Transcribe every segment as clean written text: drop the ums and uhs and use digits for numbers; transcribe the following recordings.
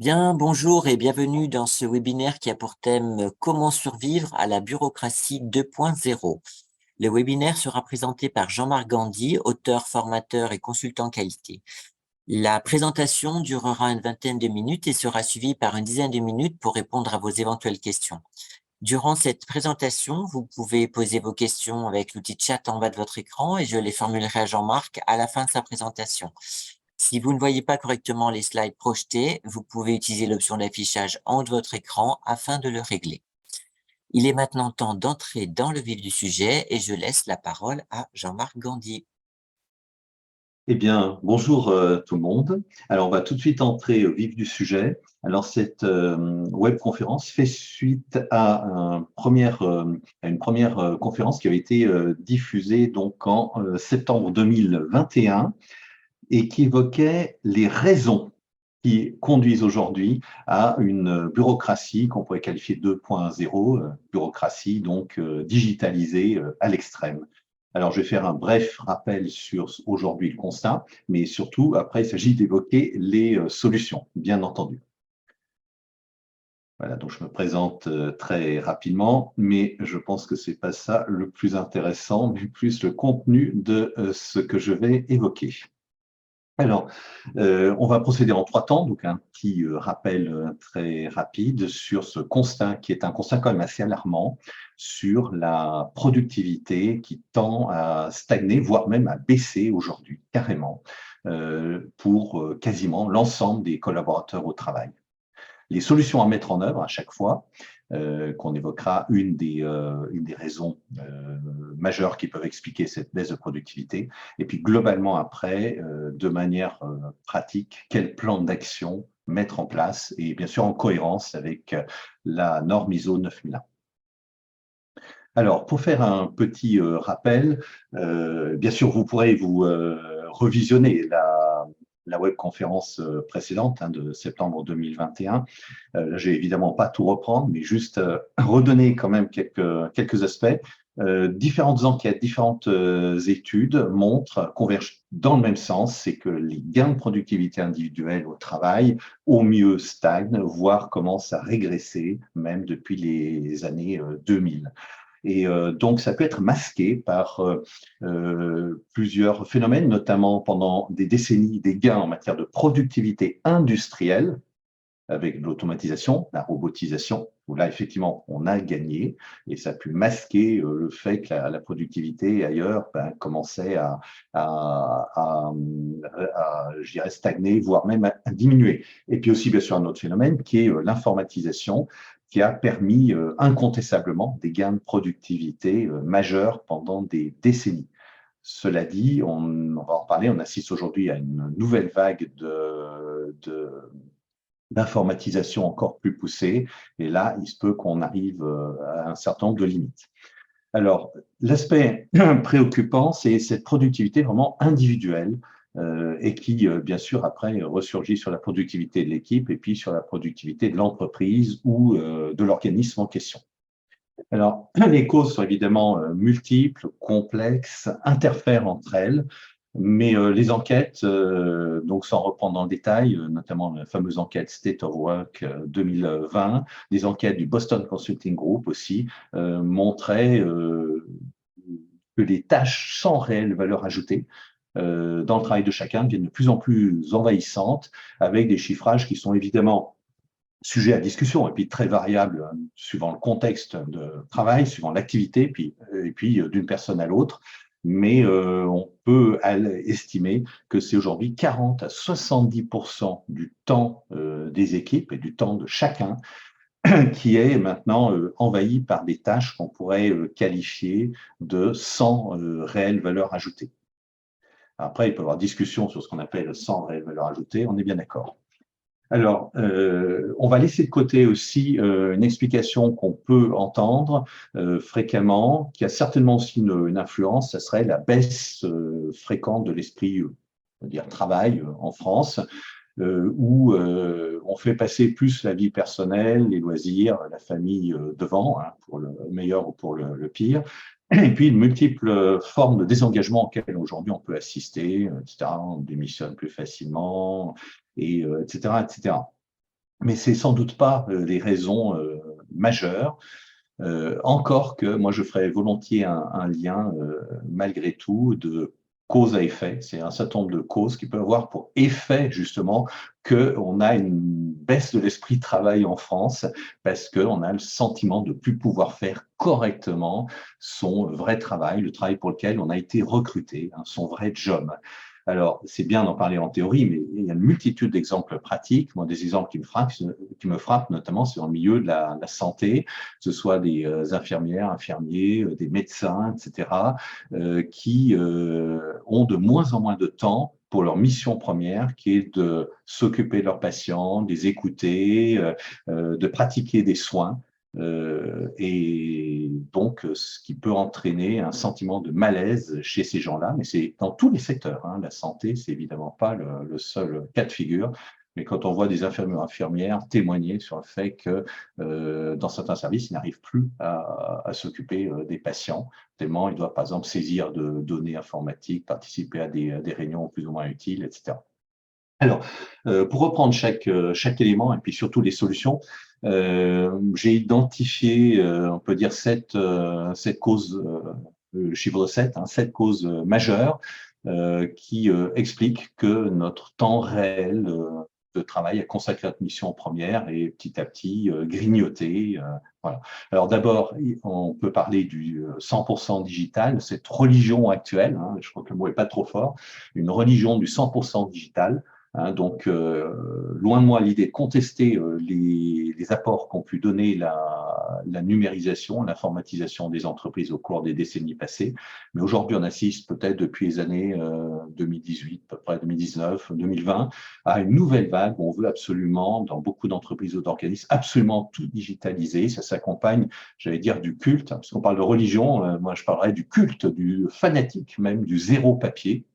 Bien, bonjour et bienvenue dans ce webinaire qui a pour thème Comment survivre à la bureaucratie 2.0. Le webinaire sera présenté par Jean-Marc Gandy, auteur, formateur et consultant qualité. La présentation durera une vingtaine de minutes et sera suivie par une dizaine de minutes pour répondre à vos éventuelles questions. Durant cette présentation, vous pouvez poser vos questions avec l'outil chat en bas de votre écran et je les formulerai à Jean-Marc à la fin de sa présentation. Si vous ne voyez pas correctement les slides projetés, vous pouvez utiliser l'option d'affichage en haut de votre écran afin de le régler. Il est maintenant temps d'entrer dans le vif du sujet et je laisse la parole à Jean-Marc Gandy. Eh bien, bonjour tout le monde. Alors, on va tout de suite entrer au vif du sujet. Alors, cette webconférence fait suite à, à une première conférence qui avait été diffusée donc en septembre 2021 et qui évoquait les raisons qui conduisent aujourd'hui à une bureaucratie qu'on pourrait qualifier de 2.0, bureaucratie donc digitalisée à l'extrême. Alors, je vais faire un bref rappel sur aujourd'hui le constat, mais surtout, après, il s'agit d'évoquer les solutions, bien entendu. Voilà, donc je me présente très rapidement, mais je pense que ce n'est pas ça le plus intéressant, mais plus le contenu de ce que je vais évoquer. Alors, on va procéder en 3 temps, donc un petit rappel très rapide sur ce constat qui est un constat quand même assez alarmant sur la productivité qui tend à stagner, voire même à baisser aujourd'hui carrément, pour quasiment l'ensemble des collaborateurs au travail. Les solutions à mettre en œuvre à chaque fois, qu'on évoquera une des raisons majeures qui peuvent expliquer cette baisse de productivité. Et puis globalement après, de manière pratique, quel plan d'action mettre en place et bien sûr en cohérence avec la norme ISO 9001. Alors, pour faire un petit rappel, bien sûr, vous pourrez vous revisionner la webconférence précédente de septembre 2021. Là, je vais évidemment pas tout reprendre, mais juste redonner quand même quelques aspects. Différentes enquêtes, différentes études convergent dans le même sens, c'est que les gains de productivité individuelle au travail, au mieux stagnent, voire commencent à régresser, même depuis les années 2000. Et donc, ça peut être masqué par plusieurs phénomènes, notamment pendant des décennies, des gains en matière de productivité industrielle, avec l'automatisation, la robotisation, où là, effectivement, on a gagné, et ça a pu masquer le fait que la productivité ailleurs commençait je dirais, stagner, voire même à diminuer. Et puis aussi, bien sûr, un autre phénomène qui est l'informatisation, qui a permis incontestablement des gains de productivité majeurs pendant des décennies. Cela dit, on va en reparler, on assiste aujourd'hui à une nouvelle vague d'informatisation encore plus poussée. Et là, il se peut qu'on arrive à un certain nombre de limites. Alors, l'aspect préoccupant, c'est cette productivité vraiment individuelle et qui, bien sûr, après, ressurgit sur la productivité de l'équipe et puis sur la productivité de l'entreprise ou de l'organisme en question. Alors, les causes sont évidemment multiples, complexes, interfèrent entre elles, mais les enquêtes, donc sans reprendre dans le détail, notamment la fameuse enquête State of Work 2020, des enquêtes du Boston Consulting Group aussi, montraient que les tâches sans réelle valeur ajoutée dans le travail de chacun deviennent de plus en plus envahissantes, avec des chiffrages qui sont évidemment sujet à discussion et puis très variable suivant le contexte de travail, suivant l'activité, et puis d'une personne à l'autre. Mais on peut estimer que c'est aujourd'hui 40 à 70% du temps des équipes et du temps de chacun qui est maintenant envahi par des tâches qu'on pourrait qualifier de sans réelle valeur ajoutée. Après, il peut y avoir discussion sur ce qu'on appelle sans réelle valeur ajoutée, on est bien d'accord. Alors, on va laisser de côté aussi une explication qu'on peut entendre fréquemment, qui a certainement aussi une influence, ça serait la baisse fréquente de l'esprit, on va dire, travail en France, où on fait passer plus la vie personnelle, les loisirs, la famille devant, pour le meilleur ou pour le pire, et puis de multiples formes de désengagement auxquelles aujourd'hui on peut assister, etc. On démissionne plus facilement, et etc., etc. mais c'est sans doute pas les raisons majeures. Encore que moi, je ferais volontiers un lien, malgré tout, de cause à effet. C'est un certain nombre de causes qui peuvent avoir pour effet, justement, qu'on a une baisse de l'esprit de travail en France parce qu'on a le sentiment de ne plus pouvoir faire correctement son vrai travail, le travail pour lequel on a été recruté, hein, son vrai job. Alors, c'est bien d'en parler en théorie, mais il y a une multitude d'exemples pratiques. Moi, des exemples qui me frappent notamment, c'est dans le milieu de la santé, que ce soit des infirmières, infirmiers, des médecins, etc., qui ont de moins en moins de temps pour leur mission première, qui est de s'occuper de leurs patients, de les écouter, de pratiquer des soins. Et donc, ce qui peut entraîner un sentiment de malaise chez ces gens-là, mais c'est dans tous les secteurs, hein. La santé, c'est évidemment pas le seul cas de figure, mais quand on voit des infirmières témoigner sur le fait que dans certains services, ils n'arrivent plus à s'occuper des patients, tellement ils doivent par exemple saisir de données informatiques, participer à des réunions plus ou moins utiles, etc. Alors, pour reprendre chaque élément et puis surtout les solutions, j'ai identifié, on peut dire, sept causes, le chiffre 7, hein, 7 causes majeures qui expliquent que notre temps réel de travail à consacrer à notre mission première est petit à petit grignoté. Voilà. Alors d'abord, on peut parler du 100% digital, cette religion actuelle, hein, je crois que le mot n'est pas trop fort, une religion du 100% digital. Hein, donc, loin de moi l'idée de contester les apports qu'ont pu donner la numérisation, l'informatisation des entreprises au cours des décennies passées. Mais aujourd'hui, on assiste peut-être depuis les années 2018, à peu près 2019, 2020, à une nouvelle vague où on veut absolument, dans beaucoup d'entreprises ou d'organismes, absolument tout digitaliser. Ça s'accompagne, j'allais dire, du culte, hein, parce qu'on parle de religion, moi je parlerais du culte, du fanatique même, du zéro papier.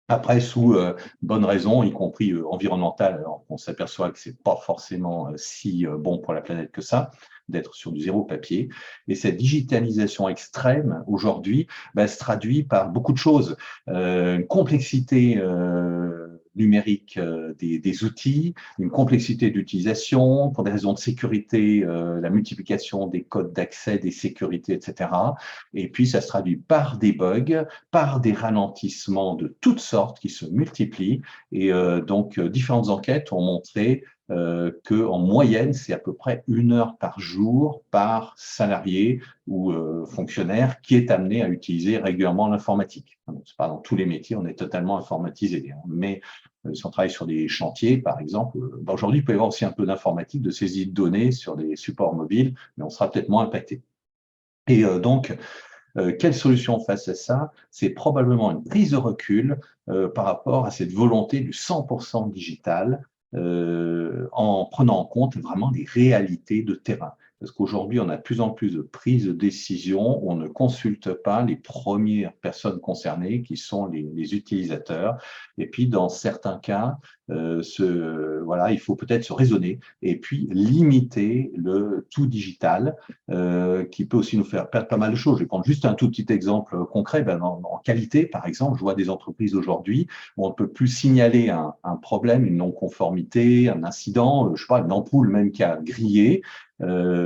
Après, sous bonne raison, y compris environnementale, alors on s'aperçoit que c'est pas forcément si bon pour la planète que ça, d'être sur du zéro papier. Et cette digitalisation extrême, aujourd'hui, se traduit par beaucoup de choses. Une complexité numérique des outils, une complexité d'utilisation, pour des raisons de sécurité, la multiplication des codes d'accès, des sécurités, etc. Et puis, ça se traduit par des bugs, par des ralentissements de toutes sortes qui se multiplient. Et donc, différentes enquêtes ont montré qu'en moyenne, c'est à peu près 1 heure par jour par salarié ou fonctionnaire qui est amené à utiliser régulièrement l'informatique. C'est pas dans tous les métiers, on est totalement informatisé, hein. Mais si on travaille sur des chantiers, par exemple, aujourd'hui, il peut y avoir aussi un peu d'informatique, de saisie de données sur des supports mobiles, mais on sera peut-être moins impacté. Et donc, quelle solution face à ça? C'est probablement une prise de recul par rapport à cette volonté du 100% digital, en prenant en compte vraiment les réalités de terrain. Parce qu'aujourd'hui, on a de plus en plus de prises de décision où on ne consulte pas les premières personnes concernées, qui sont les utilisateurs. Et puis, dans certains cas, voilà, il faut peut-être se raisonner et puis limiter le tout digital, qui peut aussi nous faire perdre pas mal de choses. Je vais prendre juste un tout petit exemple concret. En qualité, par exemple, je vois des entreprises aujourd'hui où on ne peut plus signaler un problème, une non-conformité, un incident, je sais pas, une ampoule même qui a grillé,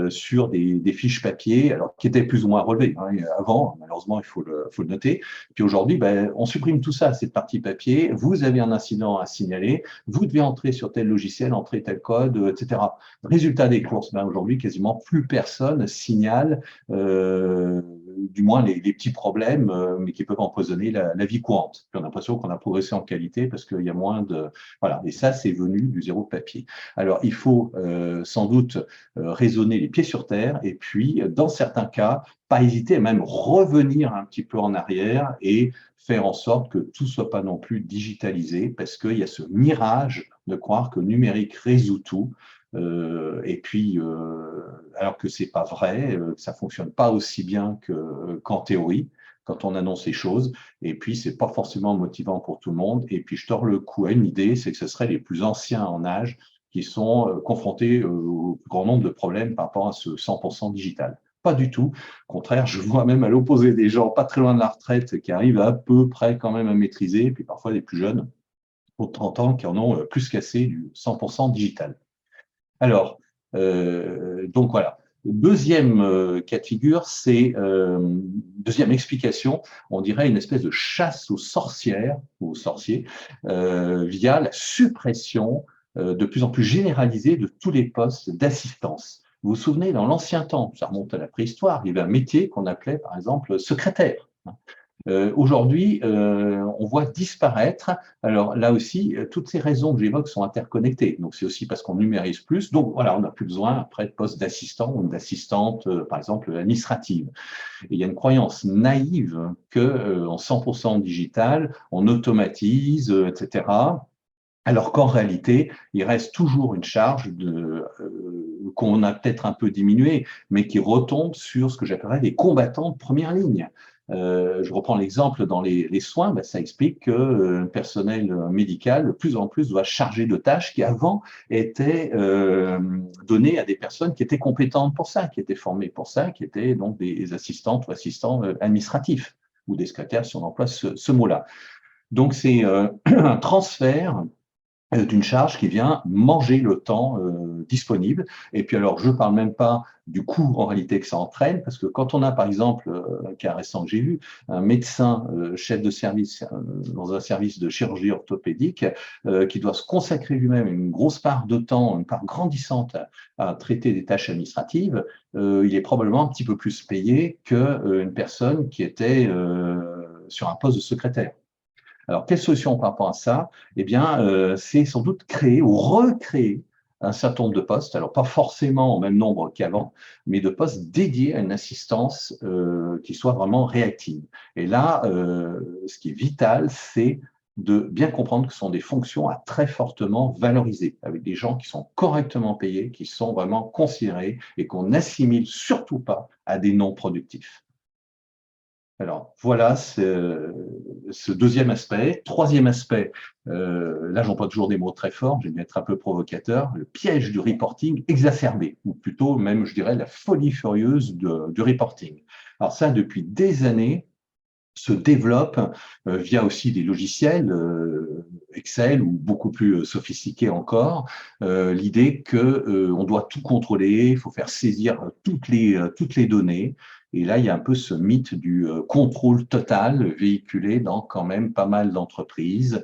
sur des fiches papier, alors qui étaient plus ou moins relevées, hein. Avant, malheureusement, il faut le noter. Puis aujourd'hui, on supprime tout ça, cette partie papier. Vous avez un incident à signaler, vous devez entrer sur tel logiciel, entrer tel code, etc. Résultat des courses, aujourd'hui, quasiment plus personne signale, du moins les petits problèmes, mais qui peuvent empoisonner la vie courante. Puis on a l'impression qu'on a progressé en qualité parce qu'il y a moins de... Voilà, et ça, c'est venu du zéro papier. Alors, il faut sans doute raisonner les pieds sur terre et puis, dans certains cas, pas hésiter à même revenir un petit peu en arrière et faire en sorte que tout soit pas non plus digitalisé, parce qu'il y a ce mirage de croire que le numérique résout tout. Et puis, alors que c'est pas vrai, que ça fonctionne pas aussi bien qu'en théorie quand on annonce les choses. Et puis, c'est pas forcément motivant pour tout le monde. Et puis, je tords le cou à une idée, c'est que ce serait les plus anciens en âge qui sont confrontés au plus grand nombre de problèmes par rapport à ce 100% digital. Pas du tout. Au contraire, je vois même à l'opposé des gens pas très loin de la retraite qui arrivent à peu près quand même à maîtriser, et puis parfois les plus jeunes, aux 30 ans, qui en ont plus qu'assez du 100% digital. Alors, donc voilà. Deuxième cas de figure, c'est deuxième explication, on dirait une espèce de chasse aux sorcières ou aux sorciers via la suppression de plus en plus généralisée de tous les postes d'assistance. Vous vous souvenez, dans l'ancien temps, ça remonte à la préhistoire, il y avait un métier qu'on appelait par exemple secrétaire. Aujourd'hui, on voit disparaître. Alors là aussi, toutes ces raisons que j'évoque sont interconnectées. Donc c'est aussi parce qu'on numérise plus. Donc voilà, on n'a plus besoin après de postes d'assistant ou d'assistante, par exemple administrative. Et il y a une croyance naïve que en 100% digital, on automatise, etc. Alors qu'en réalité, il reste toujours une charge qu'on a peut-être un peu diminuée, mais qui retombe sur ce que j'appellerais les combattants de première ligne. Je reprends l'exemple dans les soins, ben, ça explique que le personnel médical, de plus en plus, doit charger de tâches qui avant étaient données à des personnes qui étaient compétentes pour ça, qui étaient formées pour ça, qui étaient donc des assistantes ou assistants administratifs, ou des secrétaires si on emploie ce mot-là. Donc c'est un transfert d'une charge qui vient manger le temps disponible. Et puis alors, je ne parle même pas du coût en réalité que ça entraîne, parce que quand on a par exemple, un cas récent que j'ai vu, un médecin chef de service dans un service de chirurgie orthopédique qui doit se consacrer lui-même une grosse part de temps, une part grandissante à traiter des tâches administratives, il est probablement un petit peu plus payé qu'une personne qui était sur un poste de secrétaire. Alors, quelle solution par rapport à ça? Eh bien, c'est sans doute créer ou recréer un certain nombre de postes, alors pas forcément au même nombre qu'avant, mais de postes dédiés à une assistance qui soit vraiment réactive. Et là, ce qui est vital, c'est de bien comprendre que ce sont des fonctions à très fortement valoriser, avec des gens qui sont correctement payés, qui sont vraiment considérés et qu'on n'assimile surtout pas à des non productifs. Alors, voilà ce deuxième aspect. Troisième aspect, là j'emploie toujours des mots très forts, j'aime bien être un peu provocateur, le piège du reporting exacerbé, ou plutôt même, je dirais, la folie furieuse du reporting. Alors ça, depuis des années, se développe via aussi des logiciels Excel ou beaucoup plus sophistiqués encore, l'idée que on doit tout contrôler, il faut faire saisir toutes les données. Et là, il y a un peu ce mythe du contrôle total véhiculé dans quand même pas mal d'entreprises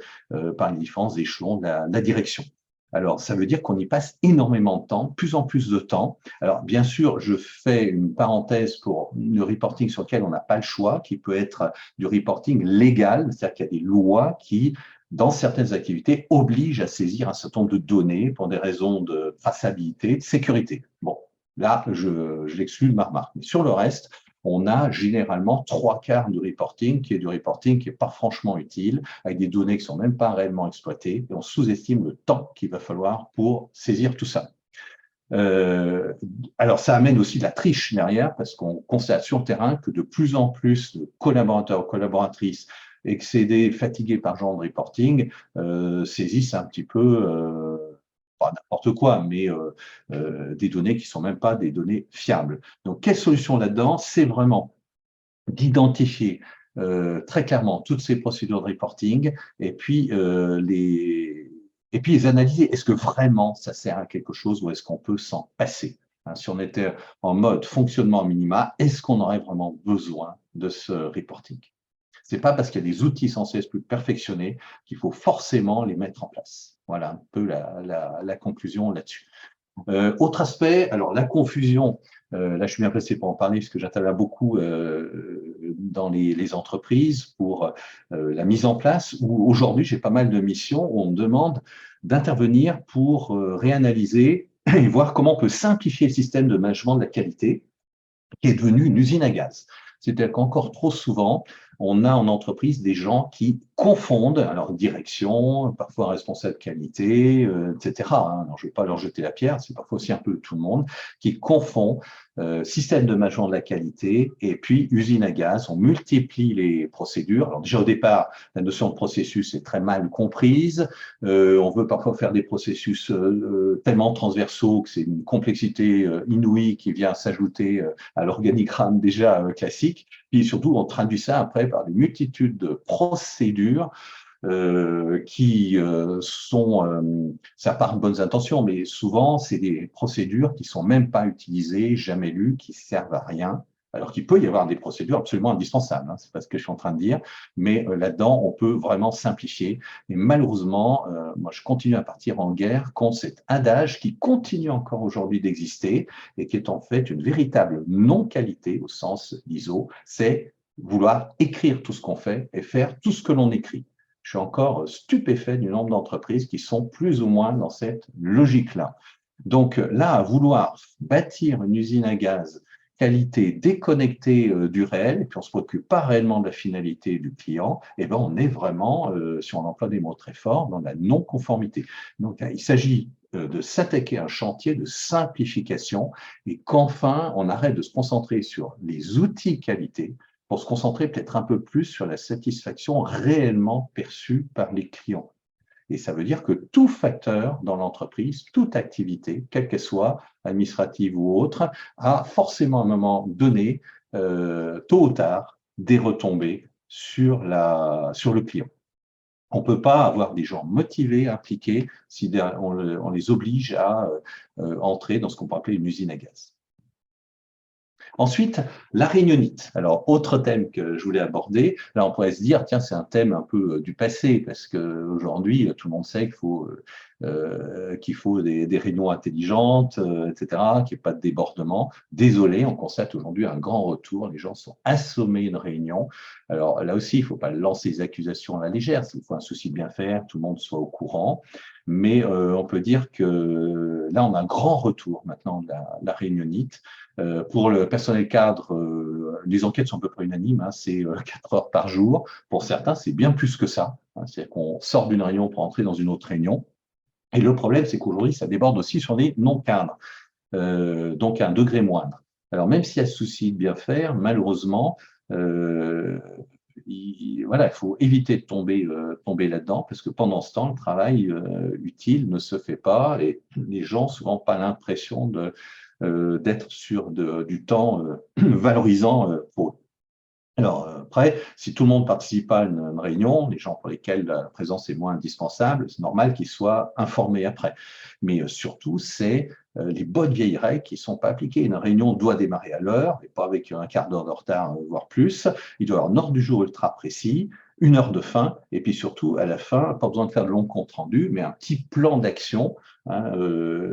par les différents échelons de la direction. Alors, ça veut dire qu'on y passe énormément de temps, plus en plus de temps. Alors, bien sûr, je fais une parenthèse pour le reporting sur lequel on n'a pas le choix, qui peut être du reporting légal, c'est-à-dire qu'il y a des lois qui, dans certaines activités, obligent à saisir un certain nombre de données pour des raisons de traçabilité, de sécurité. Bon, là, je l'exclus de ma remarque. Mais sur le reste, on a généralement trois quarts de reporting qui est du reporting qui n'est pas franchement utile, avec des données qui ne sont même pas réellement exploitées, et on sous-estime le temps qu'il va falloir pour saisir tout ça. Alors, ça amène aussi de la triche derrière, parce qu'on constate sur le terrain que de plus en plus de collaborateurs, collaboratrices, excédés, fatigués par genre de reporting, saisissent un petit peu pas n'importe quoi, mais des données qui sont même pas des données fiables. Donc, quelle solution là-dedans? C'est vraiment d'identifier très clairement toutes ces procédures de reporting et puis les analyser. Est-ce que vraiment ça sert à quelque chose ou est-ce qu'on peut s'en passer? Hein, si on était en mode fonctionnement minima, est-ce qu'on aurait vraiment besoin de ce reporting? C'est pas parce qu'il y a des outils censés être plus perfectionnés qu'il faut forcément les mettre en place. Voilà un peu la conclusion là-dessus. Autre aspect, alors la confusion, là je suis bien placé pour en parler parce que j'interviens beaucoup dans les entreprises pour la mise en place, où aujourd'hui j'ai pas mal de missions où on me demande d'intervenir pour réanalyser et voir comment on peut simplifier le système de management de la qualité qui est devenu une usine à gaz. C'est-à-dire qu'encore trop souvent, on a en entreprise des gens qui confondent, alors direction, parfois responsable qualité, etc. Hein. Alors, je ne vais pas leur jeter la pierre, c'est parfois aussi un peu tout le monde, qui confond système de management de la qualité et puis usine à gaz. On multiplie les procédures. Alors déjà au départ, la notion de processus est très mal comprise. On veut parfois faire des processus tellement transversaux que c'est une complexité inouïe qui vient s'ajouter à l'organigramme déjà classique. Puis surtout, on traduit ça après par des multitudes de procédures qui sont, ça part de bonnes intentions, mais souvent, c'est des procédures qui sont même pas utilisées, jamais lues, qui servent à rien. Alors qu'il peut y avoir des procédures absolument indispensables, hein, c'est pas ce que je suis en train de dire, mais là-dedans, on peut vraiment simplifier. Et malheureusement, moi, je continue à partir en guerre contre cet adage qui continue encore aujourd'hui d'exister et qui est en fait une véritable non-qualité au sens ISO, c'est vouloir écrire tout ce qu'on fait et faire tout ce que l'on écrit. Je suis encore stupéfait du nombre d'entreprises qui sont plus ou moins dans cette logique-là. Donc là, à vouloir bâtir une usine à gaz qualité déconnectée du réel, et puis on ne se préoccupe pas réellement de la finalité du client, et ben on est vraiment, si on emploie des mots très forts, dans la non-conformité. Donc il s'agit de s'attaquer à un chantier de simplification et qu'enfin on arrête de se concentrer sur les outils qualité pour se concentrer peut-être un peu plus sur la satisfaction réellement perçue par les clients. Et ça veut dire que tout facteur dans l'entreprise, toute activité, quelle qu'elle soit, administrative ou autre, a forcément à un moment donné, tôt ou tard, des retombées sur le client. On ne peut pas avoir des gens motivés, impliqués, si on les oblige à entrer dans ce qu'on peut appeler une usine à gaz. Ensuite, la réunionite. Alors, autre thème que je voulais aborder. Là, on pourrait se dire, tiens, c'est un thème un peu du passé, parce qu'aujourd'hui, tout le monde sait qu'il faut des réunions intelligentes, etc., qu'il n'y ait pas de débordement. Désolé, on constate aujourd'hui un grand retour. Les gens sont assommés de réunions. Alors, là aussi, il ne faut pas lancer les accusations à la légère. Il faut un souci de bien faire, tout le monde soit au courant. Mais on peut dire que là, on a un grand retour maintenant de la réunionite. Pour le personnel cadre, les enquêtes sont à peu près unanimes, hein, c'est 4 heures par jour. Pour certains, c'est bien plus que ça. Hein, c'est-à-dire qu'on sort d'une réunion pour entrer dans une autre réunion. Et le problème, c'est qu'aujourd'hui, ça déborde aussi sur les non-cadres, donc à un degré moindre. Alors, même s'il y a ce souci de bien faire, malheureusement, voilà, il faut éviter de tomber là-dedans, parce que pendant ce temps, le travail utile ne se fait pas et les gens souvent pas l'impression d'être sur du temps valorisant pour eux. Alors après, si tout le monde participe à une réunion, les gens pour lesquels la présence est moins indispensable, c'est normal qu'ils soient informés après. Mais surtout, c'est les bonnes vieilles règles qui ne sont pas appliquées. Une réunion doit démarrer à l'heure, et pas avec un quart d'heure de retard, voire plus. Il doit y avoir un ordre du jour ultra précis, une heure de fin, et puis surtout, à la fin, pas besoin de faire de longs comptes rendus, mais un petit plan d'action, hein,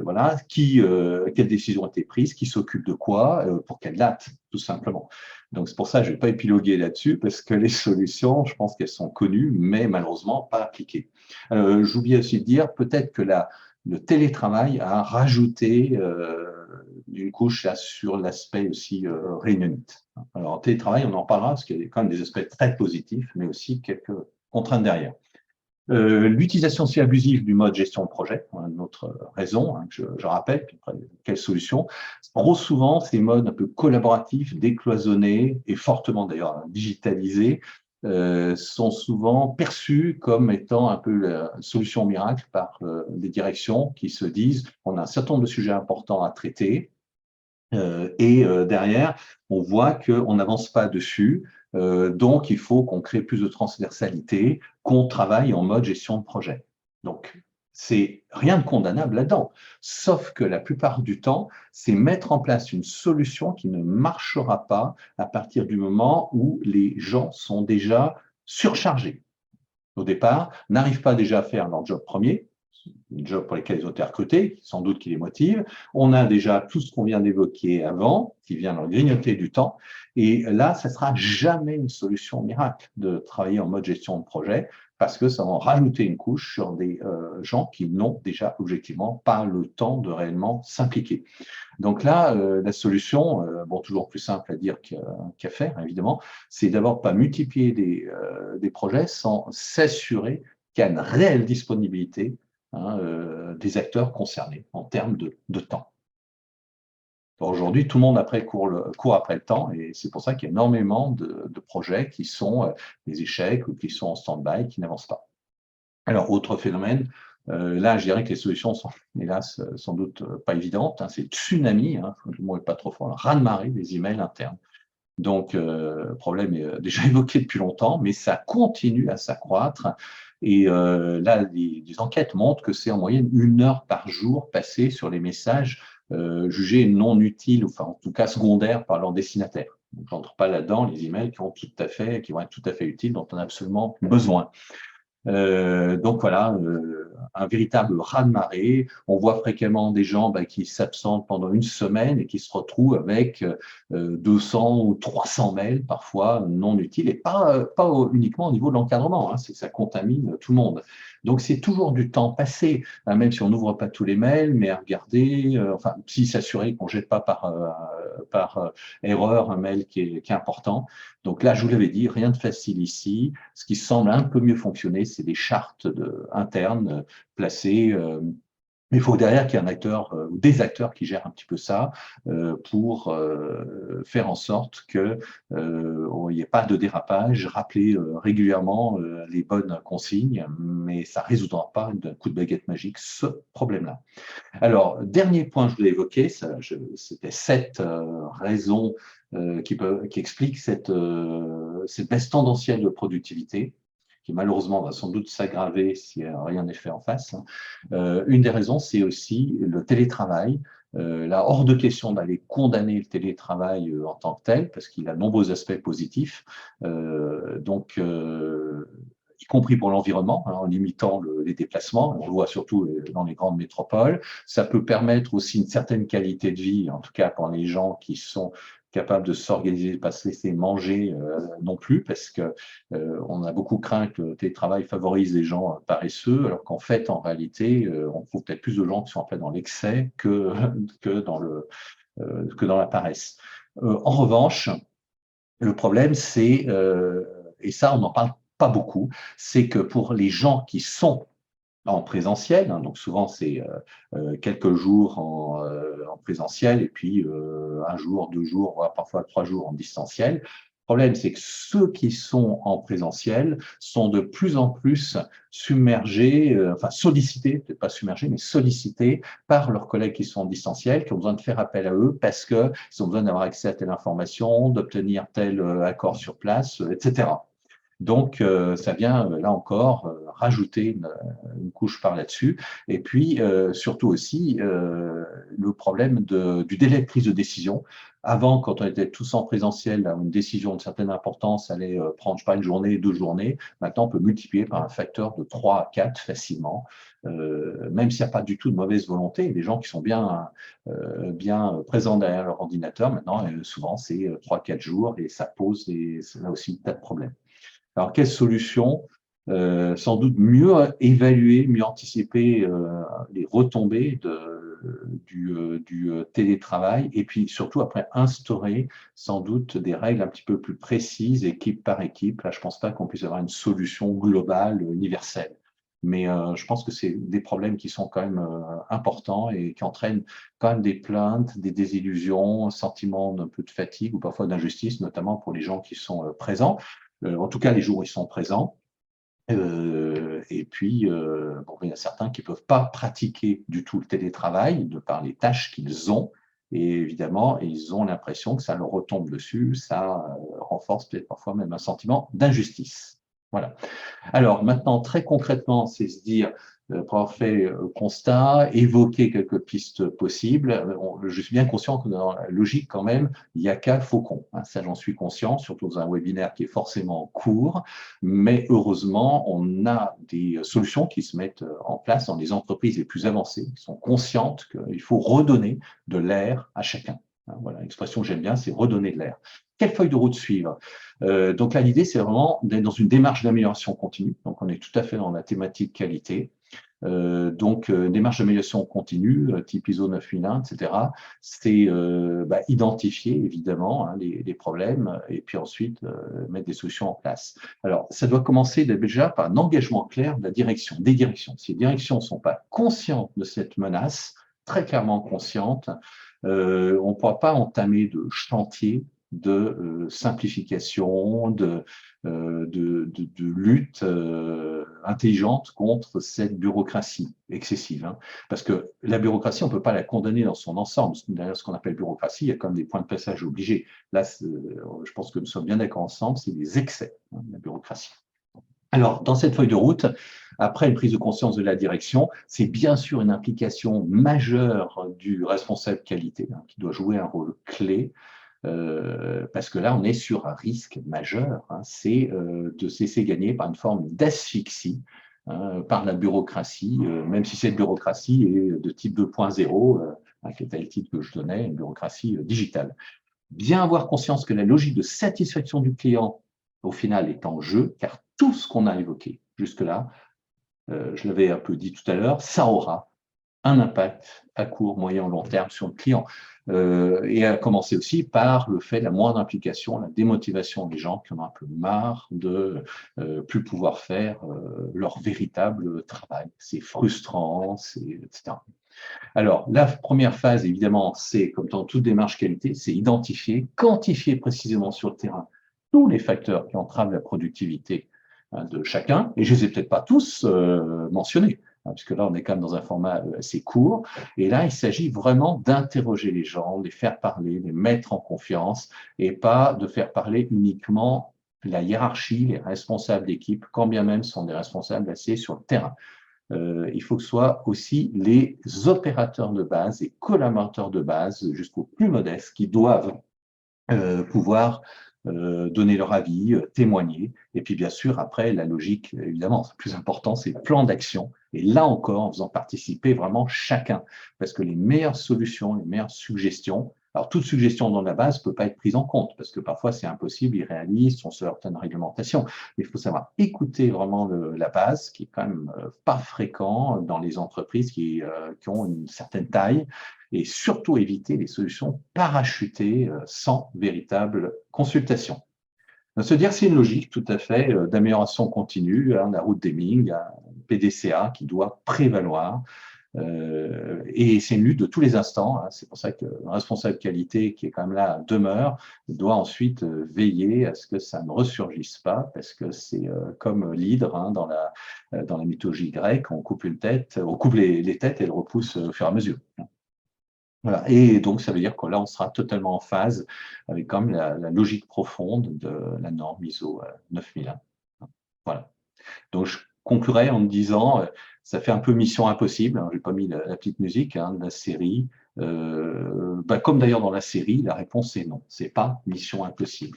voilà, quelles décisions ont été prises, qui s'occupe de quoi, pour quelle date, tout simplement. Donc c'est pour ça que je ne vais pas épiloguer là-dessus, parce que les solutions, je pense qu'elles sont connues, mais malheureusement pas appliquées. J'oubliais aussi de dire, peut-être que le télétravail a rajouté une couche là, sur l'aspect aussi réunionnite. Alors en télétravail, on en parlera, parce qu'il y a quand même des aspects très positifs, mais aussi quelques contraintes derrière. L'utilisation si abusive du mode gestion de projet, une autre raison, hein, que je rappelle, puis après, quelle solution. Trop souvent, ces modes un peu collaboratifs, décloisonnés et fortement d'ailleurs digitalisés sont souvent perçus comme étant un peu la solution miracle par des directions qui se disent on a un certain nombre de sujets importants à traiter, et derrière, on voit qu'on n'avance pas dessus. Donc, il faut qu'on crée plus de transversalité, qu'on travaille en mode gestion de projet. Donc, c'est rien de condamnable là-dedans. Sauf que la plupart du temps, c'est mettre en place une solution qui ne marchera pas à partir du moment où les gens sont déjà surchargés. Au départ, n'arrivent pas déjà à faire leur job premier, les jobs pour lesquels ils ont été recrutés, sans doute qui les motivent. On a déjà tout ce qu'on vient d'évoquer avant, qui vient leur grignoter du temps. Et là, ça ne sera jamais une solution miracle de travailler en mode gestion de projet, parce que ça va en rajouter une couche sur des gens qui n'ont déjà objectivement pas le temps de réellement s'impliquer. Donc là, la solution, bon, toujours plus simple à dire qu'à faire, évidemment, c'est d'abord pas multiplier des projets sans s'assurer qu'il y a une réelle disponibilité, hein, des acteurs concernés en termes de temps. Aujourd'hui, tout le monde après court après le temps, et c'est pour ça qu'il y a énormément de projets qui sont des échecs ou qui sont en stand-by, qui n'avancent pas. Alors, autre phénomène, là, je dirais que les solutions sont, hélas, sans doute pas évidentes. Hein, c'est tsunami, hein, le mot n'est pas trop fort, raz-de-marée des emails internes. Donc, le problème est déjà évoqué depuis longtemps, mais ça continue à s'accroître. Et là, les enquêtes montrent que c'est en moyenne 1 heure par jour passée sur les messages jugés non utiles, enfin en tout cas secondaires par leur destinataire. Donc, j'entre pas là-dedans les emails qui vont être tout à fait utiles, dont on a absolument besoin. Donc voilà, un véritable raz-de-marée. On voit fréquemment des gens qui s'absentent pendant une semaine et qui se retrouvent avec 200 ou 300 mails parfois non utiles, et pas uniquement au niveau de l'encadrement, hein, ça contamine tout le monde. Donc c'est toujours du temps passé, hein, même si on n'ouvre pas tous les mails, mais à regarder, enfin, si s'assurer qu'on ne jette pas par erreur un mail qui est important. Donc là, je vous l'avais dit, rien de facile ici. Ce qui semble un peu mieux fonctionner, c'est des chartes internes placées. Mais il faut derrière qu'il y ait un acteur ou des acteurs qui gèrent un petit peu ça pour faire en sorte que il n'y ait pas de dérapage, rappeler régulièrement les bonnes consignes, mais ça ne résoudra pas d'un coup de baguette magique ce problème-là. Alors, dernier point, je voulais évoquer, c'était 7 raisons qui expliquent cette baisse tendancielle de productivité, qui malheureusement va sans doute s'aggraver si rien n'est fait en face. Une des raisons, c'est aussi le télétravail. Là, hors de question d'aller condamner le télétravail en tant que tel, parce qu'il a de nombreux aspects positifs. Donc, y compris pour l'environnement, hein, en limitant les déplacements. On le voit surtout dans les grandes métropoles. Ça peut permettre aussi une certaine qualité de vie, en tout cas pour les gens qui sont capables de s'organiser, pas se laisser manger non plus, parce que on a beaucoup craint que le télétravail favorise les gens paresseux, alors qu'en fait, en réalité, on trouve peut-être plus de gens qui sont en fait dans l'excès que dans la paresse. En revanche, le problème, c'est, et ça, on n'en parle pas beaucoup, c'est que pour les gens qui sont en présentiel, hein, donc souvent c'est quelques jours en présentiel et puis 1 jour, 2 jours, voire parfois 3 jours en distanciel. Le problème, c'est que ceux qui sont en présentiel sont de plus en plus submergés, enfin sollicités, peut-être pas submergés, mais sollicités par leurs collègues qui sont en distanciel, qui ont besoin de faire appel à eux parce qu'ils ont besoin d'avoir accès à telle information, d'obtenir tel accord sur place, etc. Donc, ça vient, là encore, rajouter une couche par là-dessus. Et puis, surtout aussi, le problème du délai de prise de décision. Avant, quand on était tous en présentiel, une décision de certaine importance allait prendre, je sais pas, une journée, 2 journées. Maintenant, on peut multiplier par un facteur de 3 à 4 facilement, même s'il n'y a pas du tout de mauvaise volonté. Les gens qui sont bien présents derrière leur ordinateur, maintenant, souvent, c'est 3 à 4 jours et ça pose là aussi un tas de problèmes. Alors, quelle solution? Sans doute mieux évaluer, mieux anticiper les retombées du télétravail et puis surtout après instaurer sans doute des règles un petit peu plus précises, équipe par équipe. Là, je ne pense pas qu'on puisse avoir une solution globale, universelle. Mais je pense que c'est des problèmes qui sont quand même importants et qui entraînent quand même des plaintes, des désillusions, un sentiment d'un peu de fatigue ou parfois d'injustice, notamment pour les gens qui sont présents. En tout cas, les jours où ils sont présents. Et puis, bon, il y a certains qui ne peuvent pas pratiquer du tout le télétravail de par les tâches qu'ils ont. Et évidemment, ils ont l'impression que ça leur retombe dessus, ça renforce peut-être parfois même un sentiment d'injustice. Voilà. Alors maintenant, très concrètement, c'est se dire, pour avoir fait constat, évoquer quelques pistes possibles. Je suis bien conscient que dans la logique, quand même, il n'y a qu'un faucon. Hein, ça, j'en suis conscient, surtout dans un webinaire qui est forcément court. Mais heureusement, on a des solutions qui se mettent en place dans les entreprises les plus avancées, qui sont conscientes qu'il faut redonner de l'air à chacun. Voilà, l'expression que j'aime bien, c'est redonner de l'air. Quelle feuille de route suivre? Donc là, l'idée, c'est vraiment d'être dans une démarche d'amélioration continue. Donc, on est tout à fait dans la thématique qualité. Donc, démarche d'amélioration continue, type ISO 9001, etc. C'est identifier, évidemment, hein, les problèmes et puis ensuite mettre des solutions en place. Alors, ça doit commencer déjà par un engagement clair de la direction, des directions. Si les directions ne sont pas conscientes de cette menace, très clairement conscientes, on ne pourra pas entamer de chantier de simplification, de lutte intelligente contre cette bureaucratie excessive. Hein. Parce que la bureaucratie, on ne peut pas la condamner dans son ensemble. Derrière ce qu'on appelle bureaucratie, il y a quand même des points de passage obligés. Là, je pense que nous sommes bien d'accord ensemble, c'est des excès, hein, la bureaucratie. Alors, dans cette feuille de route, après une prise de conscience de la direction, c'est bien sûr une implication majeure du responsable qualité, hein, qui doit jouer un rôle clé, parce que là, on est sur un risque majeur, hein, c'est de se laisser gagner par une forme d'asphyxie, hein, par la bureaucratie, même si cette bureaucratie est de type 2.0, qui était le titre que je donnais, une bureaucratie digitale. Bien avoir conscience que la logique de satisfaction du client, au final, est en jeu, car tout ce qu'on a évoqué jusque-là, je l'avais un peu dit tout à l'heure, ça aura un impact à court, moyen, long terme sur le client. Et à commencer aussi par le fait de la moindre implication, la démotivation des gens qui en ont un peu marre de plus pouvoir faire leur véritable travail. C'est frustrant, etc. Alors, la première phase, évidemment, c'est, comme dans toute démarche qualité, c'est identifier, quantifier précisément sur le terrain tous les facteurs qui entravent la productivité, hein, de chacun, et je ne les ai peut-être pas tous mentionnés, hein, puisque là, on est quand même dans un format assez court, et là, il s'agit vraiment d'interroger les gens, de les faire parler, de les mettre en confiance, et pas de faire parler uniquement la hiérarchie, les responsables d'équipe, quand bien même ce sont des responsables assez sur le terrain. Il faut que ce soit aussi les opérateurs de base, les collaborateurs de base, jusqu'aux plus modestes, qui doivent pouvoir donner leur avis, témoigner. Et puis, bien sûr, après, la logique, évidemment, le plus important, c'est le plan d'action. Et là encore, en faisant participer vraiment chacun. Parce que les meilleures solutions, les meilleures suggestions, alors toute suggestion dans la base ne peut pas être prise en compte, parce que parfois c'est impossible, irréaliste, on se heurte à une réglementation. Mais il faut savoir écouter vraiment la base, qui est quand même pas fréquent dans les entreprises qui ont une certaine taille, et surtout éviter les solutions parachutées sans véritable consultation. Se dire c'est une logique tout à fait d'amélioration continue, hein, la route Deming, PDCA qui doit prévaloir. Et c'est une lutte de tous les instants, hein. C'est pour ça que le responsable qualité qui est quand même là demeure, doit ensuite veiller à ce que ça ne ressurgisse pas, parce que c'est comme l'hydre, hein, dans la mythologie grecque, on coupe une tête, on coupe les têtes et elle repousse au fur et à mesure. Voilà. Et donc, ça veut dire que là, on sera totalement en phase avec quand même la logique profonde de la norme ISO 9001. Voilà. Donc, je conclurai en me disant, ça fait un peu mission impossible, hein, j'ai pas mis la petite musique, hein, de la série. Comme d'ailleurs dans la série, la réponse est non. C'est pas mission impossible,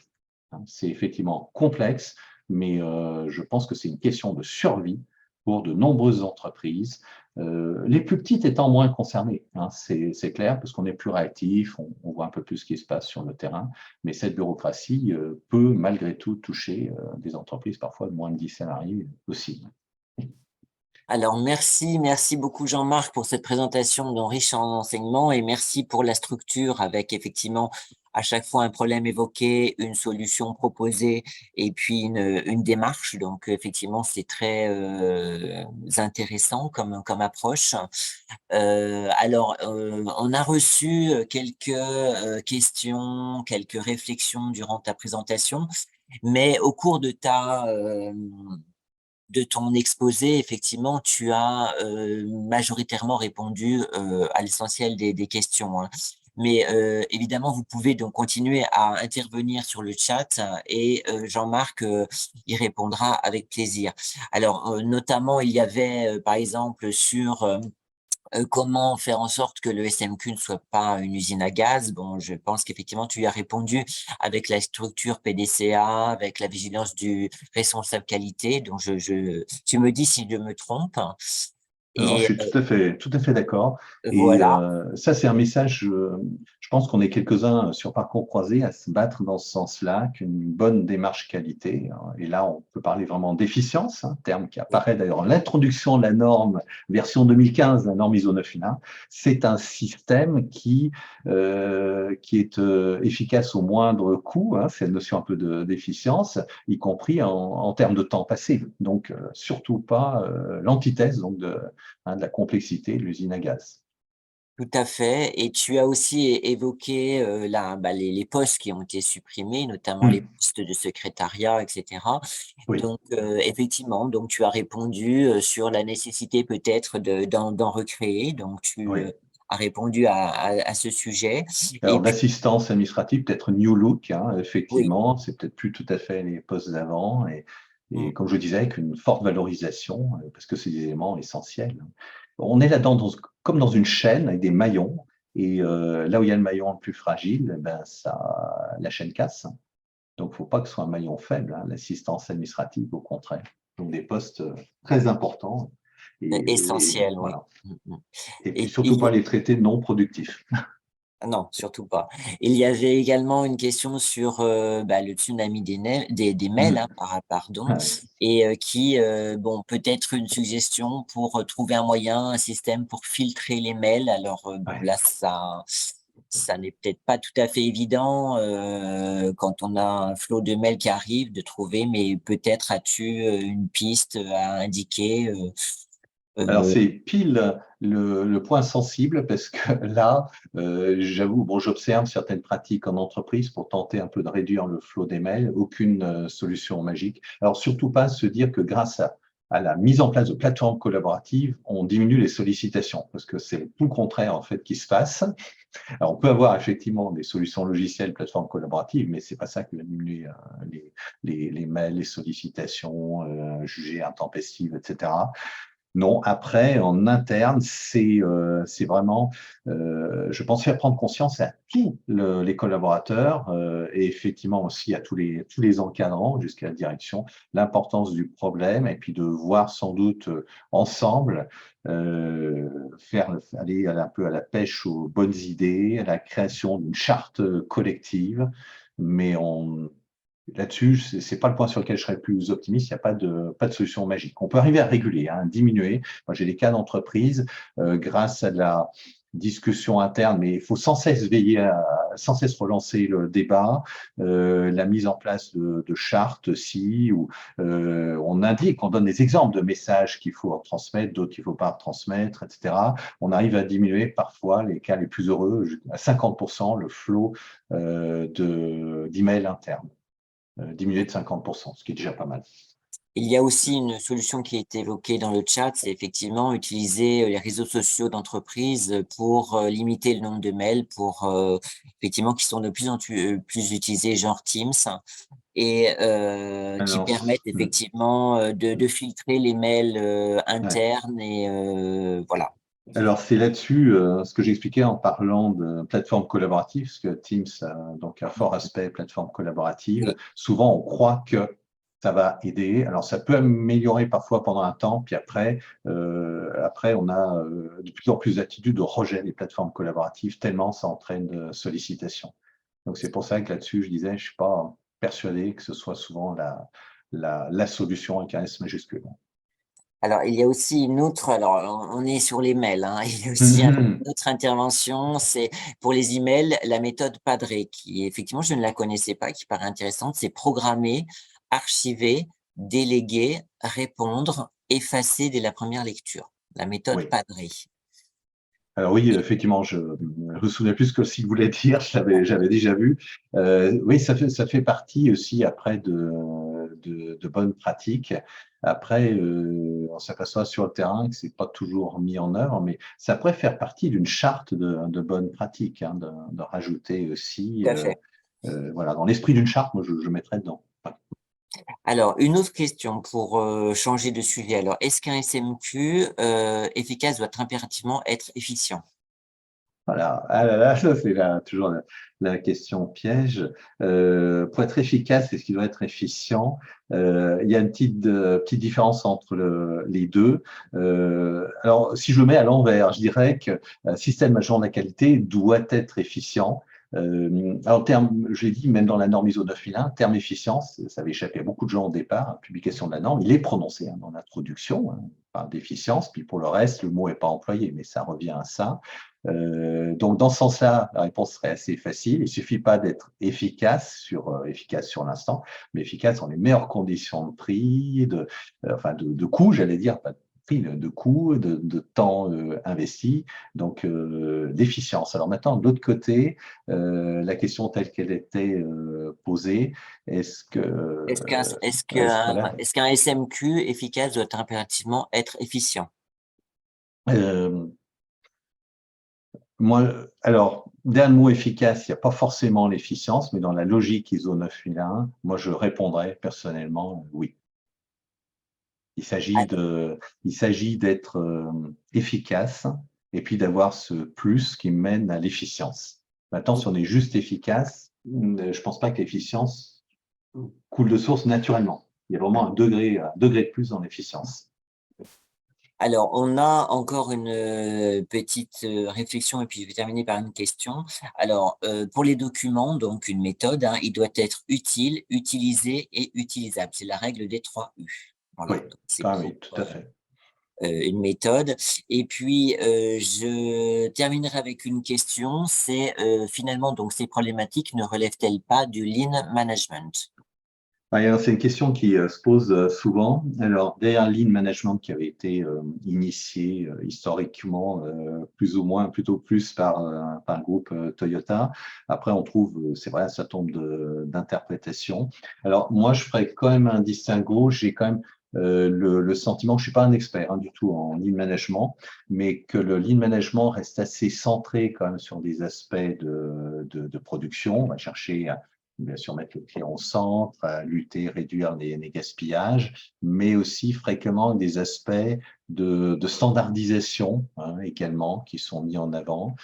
hein. C'est effectivement complexe, mais je pense que c'est une question de survie pour de nombreuses entreprises, les plus petites étant moins concernées, hein, c'est clair, parce qu'on est plus réactif, on voit un peu plus ce qui se passe sur le terrain, mais cette bureaucratie peut malgré tout toucher des entreprises parfois de moins de 10 salariés aussi. Alors, merci beaucoup Jean-Marc pour cette présentation riche en enseignements et merci pour la structure avec effectivement à chaque fois un problème évoqué, une solution proposée et puis une démarche. Donc, effectivement, c'est très intéressant comme approche. On a reçu quelques questions, quelques réflexions durant ta présentation, mais au cours de ton exposé, effectivement, tu as majoritairement répondu à l'essentiel des questions, hein. Mais évidemment, vous pouvez donc continuer à intervenir sur le chat et Jean-Marc y répondra avec plaisir. Alors, notamment, il y avait, par exemple, sur comment faire en sorte que le SMQ ne soit pas une usine à gaz? Bon, je pense qu'effectivement, tu y as répondu avec la structure PDCA, avec la vigilance du responsable qualité. Donc, tu me dis si je me trompe. Non, je Et suis tout à fait d'accord. Et voilà. ça, c'est un message, je pense qu'on est quelques-uns sur Parcours Croisé à se battre dans ce sens-là, qu'une bonne démarche qualité, hein, et là, on peut parler vraiment d'efficience, un terme qui apparaît d'ailleurs en l'introduction de la norme version 2015, la norme ISO 9001, c'est un système qui est efficace au moindre coût, hein, c'est la notion un peu d'efficience, y compris en termes de temps passé. Donc, surtout pas l'antithèse donc de la complexité de l'usine à gaz. Tout à fait. Et tu as aussi évoqué les postes qui ont été supprimés, notamment les Hmm. postes de secrétariat, etc. Oui, Donc, effectivement, donc tu as répondu sur la nécessité peut-être d'en recréer. Donc, tu oui. as répondu à ce sujet. Et Alors, puis, l'assistance administrative, peut-être New Look, hein, oui, effectivement, c'est peut-être plus tout à fait les postes d'avant. Et comme je disais, avec une forte valorisation, parce que c'est des éléments essentiels. On est là-dedans, comme dans une chaîne avec des maillons, et là où il y a le maillon le plus fragile, ben la chaîne casse. Donc, il ne faut pas que ce soit un maillon faible, hein, l'assistance administrative, au contraire. Donc, des postes très importants. Et Essentiel, oui. voilà. Mm, mm. Et puis, Et surtout pas les traités non productifs. non, surtout pas. Il y avait également une question sur le tsunami des mails, hein, pardon, Ouais. et bon, peut-être une suggestion pour trouver un moyen, un système pour filtrer les mails. Alors, bon, Ouais. là, ça n'est peut-être pas tout à fait évident quand on a un flot de mails qui arrive de trouver, mais peut-être as-tu une piste à indiquer Alors, euh, c'est pile le point sensible parce que là, j'avoue, bon, j'observe certaines pratiques en entreprise pour tenter un peu de réduire le flot des mails. Aucune solution magique. Alors, surtout pas se dire que grâce à la mise en place de plateformes collaboratives, on diminue les sollicitations parce que c'est tout le contraire en fait qui se passe. Alors, on peut avoir effectivement des solutions logicielles, plateformes collaboratives, mais c'est pas ça qui va diminuer les mails, les sollicitations jugées intempestives, etc. Non, après, en interne, c'est vraiment, je pense, faire prendre conscience à tous les collaborateurs et effectivement aussi à tous les encadrants jusqu'à la direction, l'importance du problème et puis de voir sans doute ensemble aller un peu à la pêche aux bonnes idées, à la création d'une charte collective, mais là-dessus, c'est pas le point sur lequel je serais le plus optimiste. Il n'y a pas de solution magique. On peut arriver à réguler, hein, diminuer. Moi, j'ai des cas d'entreprise grâce à de la discussion interne, mais il faut sans cesse sans cesse relancer le débat, la mise en place de chartes aussi, où on indique, on donne des exemples de messages qu'il faut transmettre, d'autres qu'il ne faut pas transmettre, etc. On arrive à diminuer parfois les cas les plus heureux, à 50% le flot d'emails internes diminuer de 50%, ce qui est déjà pas mal. Il y a aussi une solution qui est évoquée dans le chat, c'est effectivement utiliser les réseaux sociaux d'entreprise pour limiter le nombre de mails, pour effectivement qui sont de plus en plus utilisés, genre Teams, et qui Alors, permettent effectivement de filtrer les mails ouais. internes et voilà. Alors c'est là-dessus ce que j'expliquais en parlant de plateforme collaborative, parce que Teams a donc un fort aspect plateforme collaborative. Oui, Souvent, on croit que ça va aider. Alors ça peut améliorer parfois pendant un temps, puis après on a de plus en plus d'attitudes de rejet des plateformes collaboratives, tellement ça entraîne de sollicitations. Donc c'est pour ça que là-dessus, je disais, je suis pas persuadé que ce soit souvent la solution avec un S majuscule. alors, il y a aussi une autre, alors on est sur les mails, hein, il y a aussi Mhm. une autre intervention, c'est pour les emails, la méthode Padre, qui effectivement, je ne la connaissais pas, qui paraît intéressante, c'est programmer, archiver, déléguer, répondre, effacer dès la première lecture. La méthode Oui. Padre. Alors oui, effectivement, je me souviens plus ce que s'il voulait dire, j'avais déjà vu. Oui, ça fait partie aussi après de bonnes pratiques. Après, on s'aperçoit sur le terrain que c'est pas toujours mis en œuvre, mais ça pourrait faire partie d'une charte de bonnes pratiques, hein, de rajouter aussi, Tout à fait. voilà, dans l'esprit d'une charte, moi je mettrais dedans. Ouais. Alors, une autre question pour changer de sujet. Alors, est-ce qu'un SMQ efficace doit impérativement être efficient? Voilà, ah là là, ça c'est toujours la question piège. Pour être efficace, est-ce qu'il doit être efficient? Il y a une petite différence entre les deux. Alors, si je le mets à l'envers, je dirais qu'un système agent de la qualité doit être efficient. Alors, terme, je l'ai dit, même dans la norme ISO 9001, terme efficience, ça avait échappé à beaucoup de gens au départ, hein, publication de la norme, il est prononcé hein, dans l'introduction, hein, on parle d'efficience, puis pour le reste, le mot n'est pas employé, mais ça revient à ça. Donc, dans ce sens-là, la réponse serait assez facile. Il suffit pas d'être efficace sur l'instant, mais efficace dans les meilleures conditions de prix, de coût, j'allais dire, pas de prix, de coût, de temps investi, donc d'efficience. Alors maintenant, de l'autre côté, la question telle qu'elle était posée, est-ce que, est-ce que là, Est-ce qu'un SMQ efficace doit impérativement être efficient? euh, moi, alors, derrière le mot efficace, il n'y a pas forcément l'efficience, mais dans la logique ISO 9001, moi, je répondrais personnellement oui. Il s'agit d'être efficace et puis d'avoir ce plus qui mène à l'efficience. Maintenant, si on est juste efficace, je ne pense pas que l'efficience coule de source naturellement. Il y a vraiment un degré de plus dans l'efficience. Alors, on a encore une petite réflexion et puis je vais terminer par une question. Alors, pour les documents, donc une méthode, hein, il doit être utile, utilisé et utilisable. C'est la règle des 3 U. Oui, Voilà, donc c'est ah pour oui, tout à fait. une méthode. Et puis, je terminerai avec une question, c'est finalement, donc ces problématiques ne relèvent-elles pas du lean management? Alors, c'est une question qui se pose souvent. Alors, derrière le lean management qui avait été initié historiquement, plus ou moins, plutôt plus par le groupe Toyota. Après, on trouve, c'est vrai, un certain nombre d'interprétations. Alors, moi, je ferais quand même un distinguo. J'ai quand même le sentiment, je suis pas un expert hein, du tout en lean management, mais que le lean management reste assez centré quand même sur des aspects de production. On va chercher bien sûr mettre le client au centre, lutter, réduire les gaspillages, mais aussi fréquemment des aspects de standardisation hein, également qui sont mis en avant.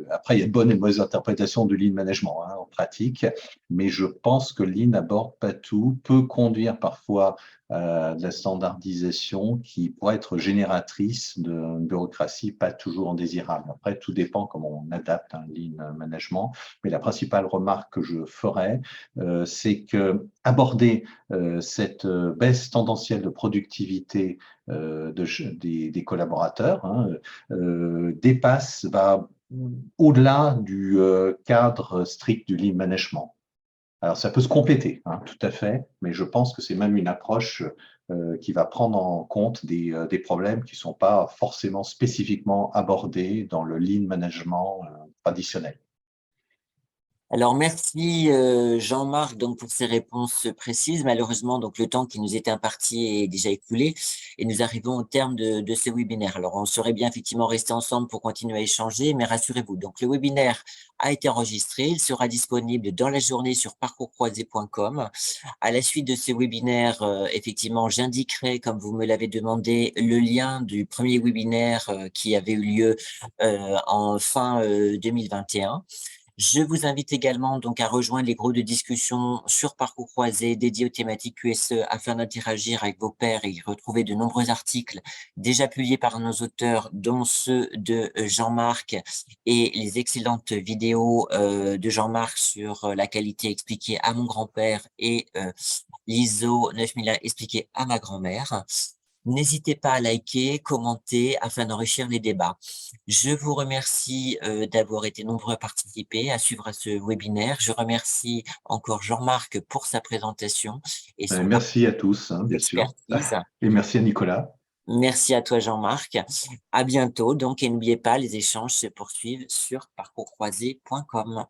Après, il y a de bonnes et de mauvaises interprétations du lean management hein, en pratique, mais je pense que le lean n'aborde pas tout, peut conduire parfois à de la standardisation qui pourrait être génératrice d'une bureaucratie pas toujours désirable. Après, tout dépend comment on adapte un lean management. Mais la principale remarque que je ferais, c'est que aborder cette baisse tendancielle de productivité des collaborateurs hein, dépasse, va au-delà du cadre strict du lean management. Alors, ça peut se compléter, hein, tout à fait, mais je pense que c'est même une approche qui va prendre en compte des problèmes qui ne sont pas forcément spécifiquement abordés dans le lean management traditionnel. Alors merci Jean-Marc donc pour ces réponses précises. Malheureusement donc le temps qui nous était imparti est déjà écoulé et nous arrivons au terme de ce webinaire. Alors on serait bien effectivement resté ensemble pour continuer à échanger, mais rassurez-vous, donc le webinaire a été enregistré, il sera disponible dans la journée sur parcourscroisé.com. À la suite de ce webinaire, effectivement, j'indiquerai, comme vous me l'avez demandé, le lien du premier webinaire qui avait eu lieu en fin 2021. Je vous invite également donc à rejoindre les groupes de discussion sur Parcours Croisé dédiés aux thématiques QSE afin d'interagir avec vos pairs et y retrouver de nombreux articles déjà publiés par nos auteurs, dont ceux de Jean-Marc et les excellentes vidéos de Jean-Marc sur la qualité expliquée à mon grand-père et l'ISO 9001 expliqué à ma grand-mère. N'hésitez pas à liker, commenter afin d'enrichir les débats. Je vous remercie d'avoir été nombreux à participer, à suivre à ce webinaire. Je remercie encore Jean-Marc pour sa présentation et son parcours Merci à tous, hein, bien sûr. d'expertise. Et merci à Nicolas. Merci à toi Jean-Marc. À bientôt donc et n'oubliez pas, les échanges se poursuivent sur parcourscroisé.com.